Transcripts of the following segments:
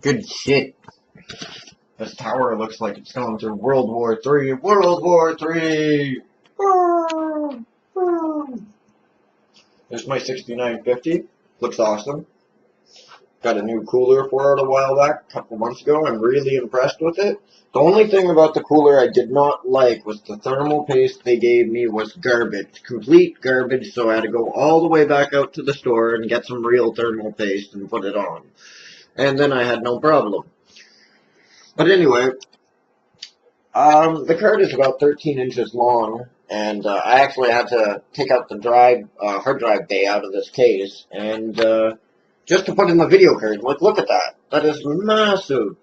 Good shit. This tower looks like it's going through World War III. World War III! There's my 6950. Looks awesome. Got a new cooler for it a while back, a couple months ago. I'm really impressed with it. The only thing about the cooler I did not like was the thermal paste they gave me was garbage. Complete garbage, so I had to go all the way back out to the store and get some real thermal paste and put it on. And then I had no problem. But anyway, the card is about 13 inches long, and I actually had to take out the hard drive bay out of this case, and just to put in the video card. Like, look at that. That is massive.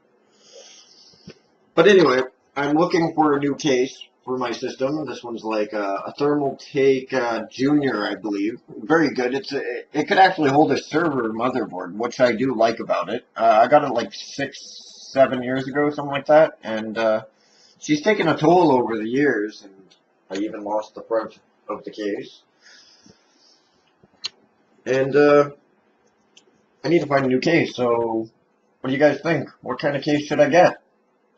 But anyway, I'm looking for a new case for my system. This one's like a Thermaltake Junior, I believe. Very good. It could actually hold a server motherboard, which I do like about it. I got it like 6-7 years ago, something like that, and she's taken a toll over the years, and I even lost the front of the case. And I need to find a new case, so what do you guys think? What kind of case should I get?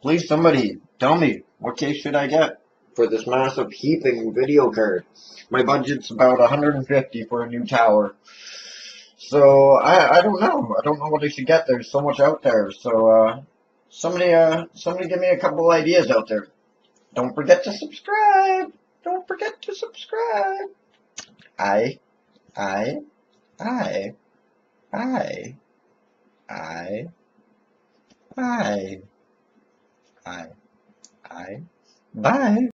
Please, somebody, tell me, what case should I get for this massive heaping video card? My budget's about $150 for a new tower. So, I don't know. I don't know what I should get. There's so much out there. So, somebody give me a couple ideas out there. Don't forget to subscribe. Don't forget to subscribe. I, I, I, I, I, I, I, bye.